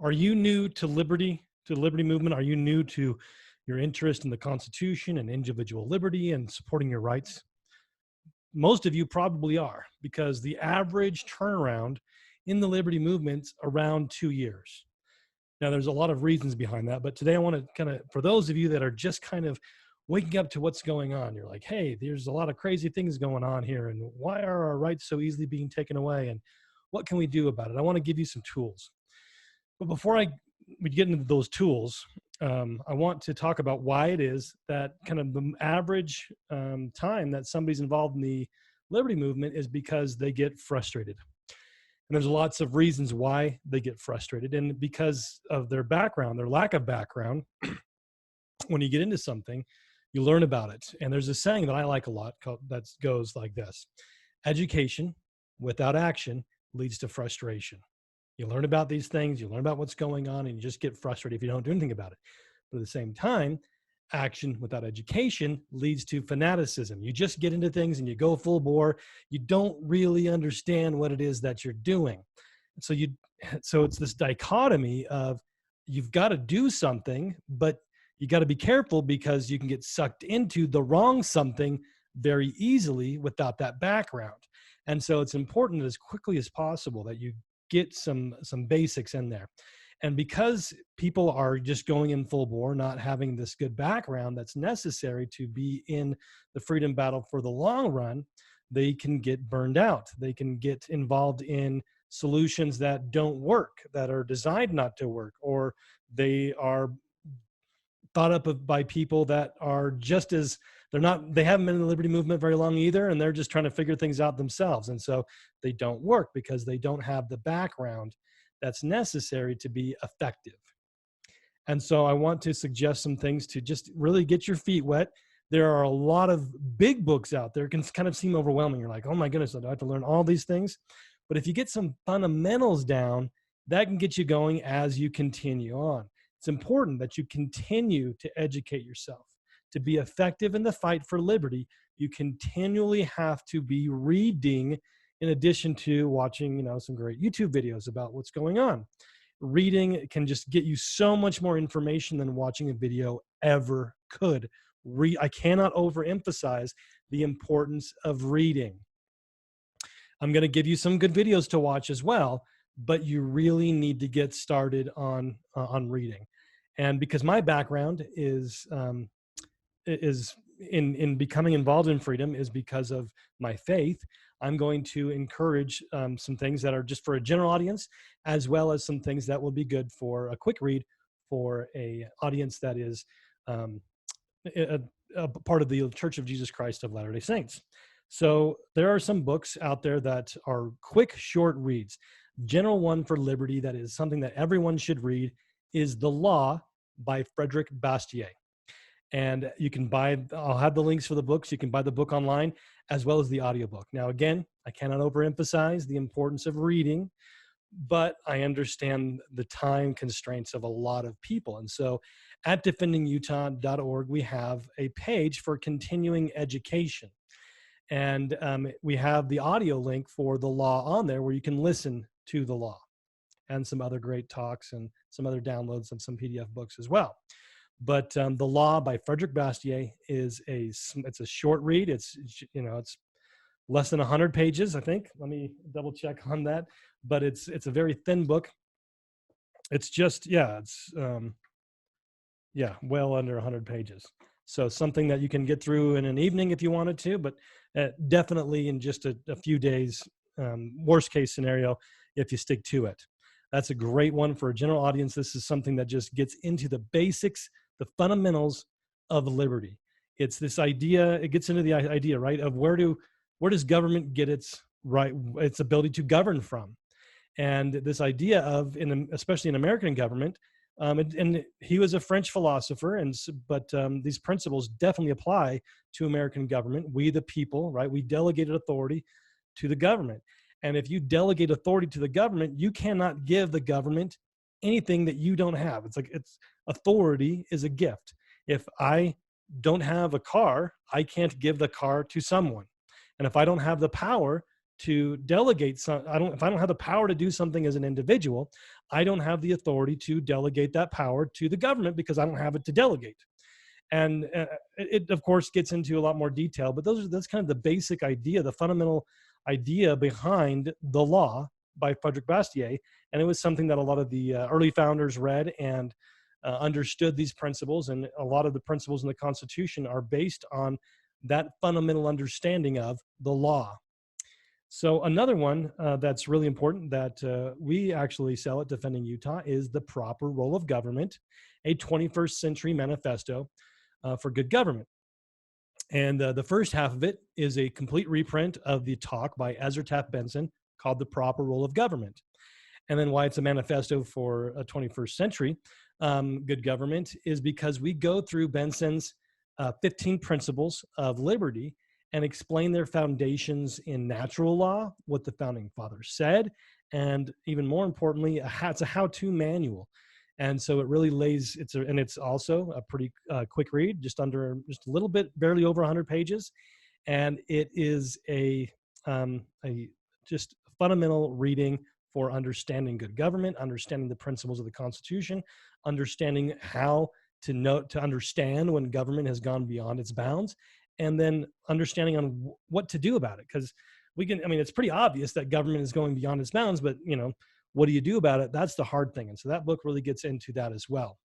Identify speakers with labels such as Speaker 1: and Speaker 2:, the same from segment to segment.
Speaker 1: Are you new to liberty, to the liberty movement? Are you new to your interest in the Constitution and individual liberty and supporting your rights? Most of you probably are, because the average turnaround in the liberty movement's around 2 years. Now, there's a lot of reasons behind that, but today I want to kind of, for those of you that are just kind of waking up to what's going on, you're like, hey, there's a lot of crazy things going on here, and why are our rights so easily being taken away, and what can we do about it? I want to give you some tools. But before we get into those tools, I want to talk about why it is that kind of the average time that somebody's involved in the liberty movement is because they get frustrated. And there's lots of reasons why they get frustrated. And because of their background, their lack of background, when you get into something, you learn about it. And there's a saying that I like a lot that goes like this: education without action leads to frustration. You learn about these things, you learn about what's going on, and you just get frustrated if you don't do anything about it. But at the same time, action without education leads to fanaticism. You just get into things and you go full bore. You don't really understand what it is that you're doing. So it's this dichotomy of you've got to do something, but you got to be careful because you can get sucked into the wrong something very easily without that background. And so it's important as quickly as possible that you get some basics in there. And because people are just going in full bore, not having this good background that's necessary to be in the freedom battle for the long run, they can get burned out. They can get involved in solutions that don't work, that are designed not to work, or they are thought up by people that are just as they haven't been in the liberty movement very long either, and they're just trying to figure things out themselves. And so they don't work because they don't have the background that's necessary to be effective. And so I want to suggest some things to just really get your feet wet. There are a lot of big books out there. It can kind of seem overwhelming. You're like, oh my goodness, I have to learn all these things. But if you get some fundamentals down, that can get you going as you continue on. It's important that you continue to educate yourself. To be effective in the fight for liberty, you continually have to be reading in addition to watching, some great YouTube videos about what's going on. Reading can just get you so much more information than watching a video ever could. I cannot overemphasize the importance of reading. I'm going to give you some good videos to watch as well, but you really need to get started on reading. And because my background is in becoming involved in freedom is because of my faith, I'm going to encourage some things that are just for a general audience, as well as some things that will be good for a quick read for a audience that is a part of the Church of Jesus Christ of Latter-day Saints. So there are some books out there that are quick, short reads. General one for liberty that is something that everyone should read is The Law by Frederick Bastiat. And you can I'll have the links for the books. You can buy the book online as well as the audiobook. Now, again, I cannot overemphasize the importance of reading, but I understand the time constraints of a lot of people. And so at defendingutah.org, we have a page for continuing education. And we have the audio link for The Law on there where you can listen to the law and some other great talks and some other downloads of some PDF books as well. But The Law by Frederick Bastiat it's a short read. It's less than 100 pages, I think. Let me double check on that. But it's a very thin book. It's just, well under 100 pages. So something that you can get through in an evening if you wanted to, but definitely in just a few days, worst case scenario, if you stick to it. That's a great one for a general audience. This is something that just gets into the basics, the fundamentals of liberty. It's this idea, it gets into the idea, right, of where does government get its ability to govern from? And this idea of, especially in American government, and he was a French philosopher, but these principles definitely apply to American government. We, the people, right, we delegated authority to the government. And if you delegate authority to the government, you cannot give the government anything that you don't have. Authority is a gift. If I don't have a car, I can't give the car to someone. And if I don't have the power to delegate some. If I don't have the power to do something as an individual, I don't have the authority to delegate that power to the government because I don't have it to delegate. And it of course gets into a lot more detail, but that's kind of the basic idea, the fundamental idea behind the law by Frederick Bastiat. And it was something that a lot of the early founders read and understood these principles. And a lot of the principles in the Constitution are based on that fundamental understanding of the law. So another one that's really important that we actually sell at Defending Utah is The Proper Role of Government, a 21st Century Manifesto for Good Government. And the first half of it is a complete reprint of the talk by Ezra Taft Benson called The Proper Role of Government. And then why it's a manifesto for a 21st century good government is because we go through Benson's 15 principles of liberty and explain their foundations in natural law, what the founding fathers said, and even more importantly, it's a how-to manual. And so it really lays, it's also a pretty quick read, just a little bit, barely over 100 pages. And it is a just fundamental reading for understanding good government, understanding the principles of the Constitution, understanding how to understand when government has gone beyond its bounds, and then understanding on what to do about it. Because it's pretty obvious that government is going beyond its bounds, but what do you do about it? That's the hard thing. And so that book really gets into that as well.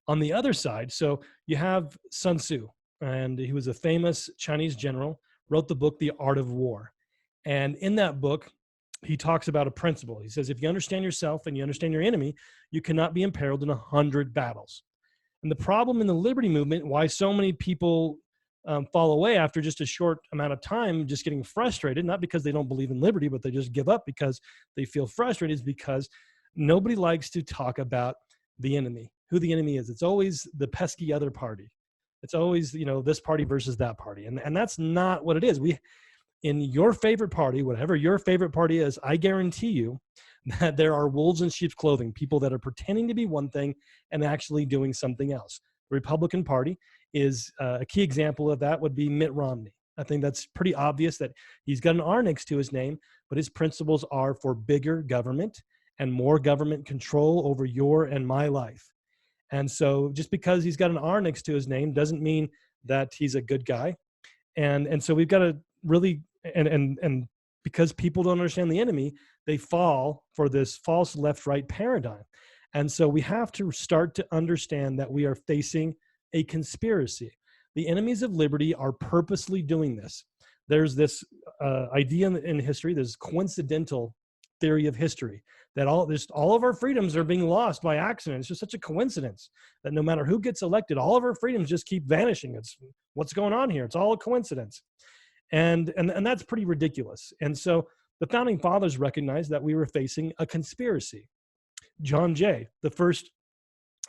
Speaker 1: On the other side, so you have Sun Tzu, and he was a famous Chinese general, wrote the book, The Art of War. And in that book, he talks about a principle. He says, if you understand yourself and you understand your enemy, you cannot be imperiled in 100 battles. And the problem in the liberty movement, why so many people fall away after just a short amount of time, just getting frustrated, not because they don't believe in liberty, but they just give up because they feel frustrated, is because nobody likes to talk about the enemy, who the enemy is. It's always the pesky other party. It's always, this party versus that party. And that's not what it is. In your favorite party, whatever your favorite party is, I guarantee you that there are wolves in sheep's clothing, people that are pretending to be one thing and actually doing something else. The Republican Party is a key example of that would be Mitt Romney. I think that's pretty obvious that he's got an R next to his name, but his principles are for bigger government and more government control over your and my life. And so just because he's got an R next to his name doesn't mean that he's a good guy. And so we've got to really, and because people don't understand the enemy, they fall for this false left-right paradigm. And so we have to start to understand that we are facing a conspiracy. The enemies of liberty are purposely doing this. There's this idea in history, there's coincidental theory of history, that all of our freedoms are being lost by accident. It's just such a coincidence that no matter who gets elected, all of our freedoms just keep vanishing. It's what's going on here. It's all a coincidence. And that's pretty ridiculous. And so the founding fathers recognized that we were facing a conspiracy. John Jay, the first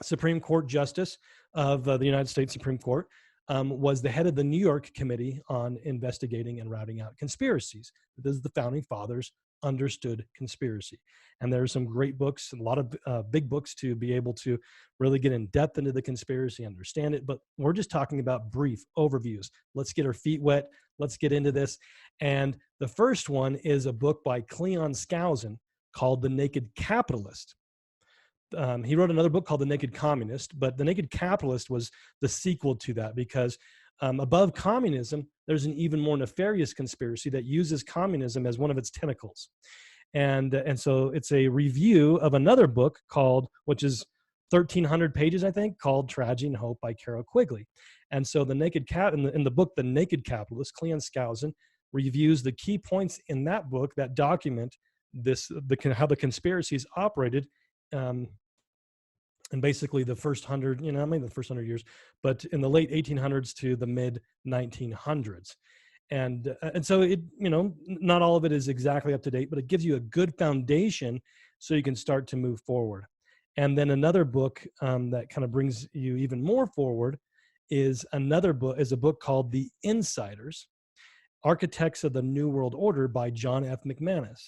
Speaker 1: Supreme Court justice of the United States Supreme Court, was the head of the New York Committee on Investigating and Routing Out Conspiracies. This is the founding fathers understood conspiracy. And there are some great books, a lot of big books to be able to really get in depth into the conspiracy, understand it. But we're just talking about brief overviews. Let's get our feet wet. Let's get into this. And the first one is a book by Cleon Skousen called The Naked Capitalist. He wrote another book called The Naked Communist, but The Naked Capitalist was the sequel to that because above communism, there's an even more nefarious conspiracy that uses communism as one of its tentacles. And so it's a review of another book which is 1,300 pages, I think, called Tragedy and Hope by Carroll Quigley. And so in the book, The Naked Capitalist, Cleon Skousen reviews the key points in that book that document how the conspiracy is operated and basically the first 100, maybe the first 100 years, but in the late 1800s to the mid 1900s. And so it, not all of it is exactly up to date, but it gives you a good foundation so you can start to move forward. And then another book that kind of brings you even more forward is a book called The Insiders, Architects of the New World Order by John F. McManus.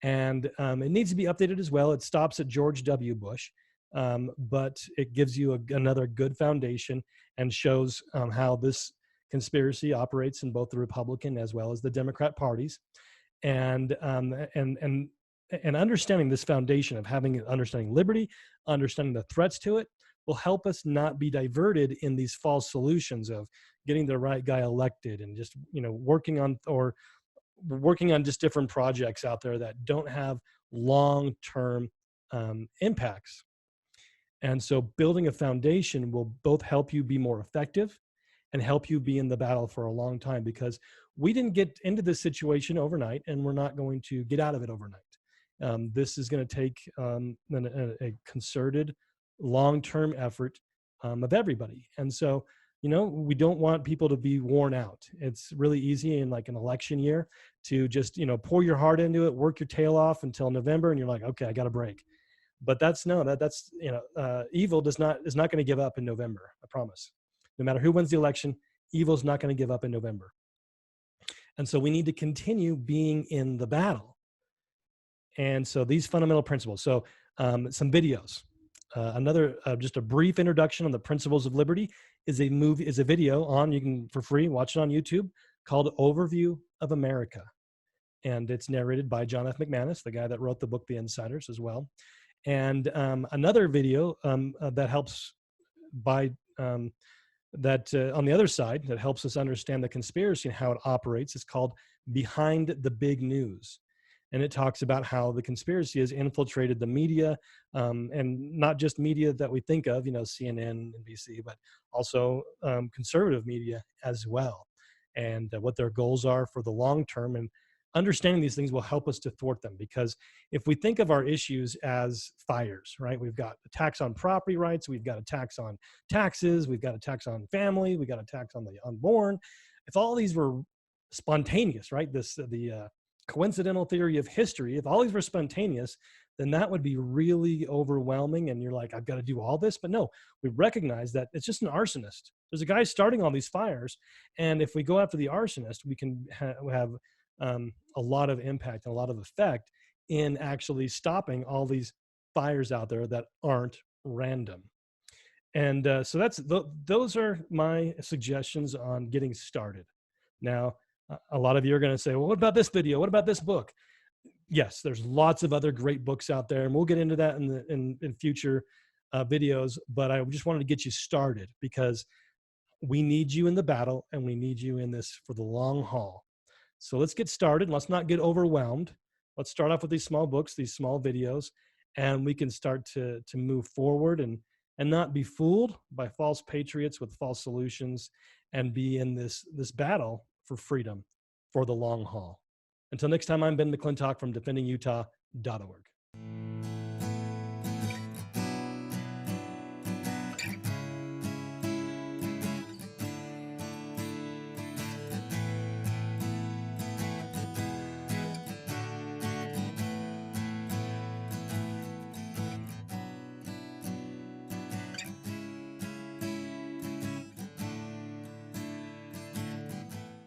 Speaker 1: And it needs to be updated as well. It stops at George W. Bush, but it gives you another good foundation and shows how this conspiracy operates in both the Republican as well as the Democrat parties. And and understanding this foundation of understanding liberty, understanding the threats to it, will help us not be diverted in these false solutions of getting the right guy elected and just working on just different projects out there that don't have long-term impacts. And so building a foundation will both help you be more effective and help you be in the battle for a long time, because we didn't get into this situation overnight, and we're not going to get out of it overnight. This is going to take a concerted, long-term effort of everybody. And so, we don't want people to be worn out. It's really easy in like an election year to just, pour your heart into it, work your tail off until November, and you're like, okay, I got a break. But that's evil is not going to give up in November. I promise. No matter who wins the election, evil's not going to give up in November. And so we need to continue being in the battle. And so these fundamental principles. So some videos. Another just a brief introduction on the principles of liberty is a video on, you can for free watch it on YouTube, called Overview of America. And it's narrated by John F. McManus, the guy that wrote the book The Insiders as well. And another video that helps on the other side, that helps us understand the conspiracy and how it operates, is called Behind the Big News. And it talks about how the conspiracy has infiltrated the media, and not just media that we think of, CNN, NBC, but also conservative media as well, and what their goals are for the long term. And understanding these things will help us to thwart them, because if we think of our issues as fires, right? We've got attacks on property rights, we've got attacks on taxes, we've got attacks on family, we've got attacks on the unborn. If all these were spontaneous, right? The coincidental theory of history, if all these were spontaneous, then that would be really overwhelming. And you're like, I've got to do all this. But no, we recognize that it's just an arsonist. There's a guy starting all these fires. And if we go after the arsonist, we can have a lot of impact and a lot of effect in actually stopping all these fires out there that aren't random. And so those are my suggestions on getting started. Now, a lot of you are going to say, well, what about this video? What about this book? Yes, there's lots of other great books out there, and we'll get into that in future videos. But I just wanted to get you started, because we need you in the battle, and we need you in this for the long haul. So let's get started. Let's not get overwhelmed. Let's start off with these small books, these small videos, and we can start to move forward and not be fooled by false patriots with false solutions, and be in this battle for freedom for the long haul. Until next time, I'm Ben McClintock from defendingutah.org.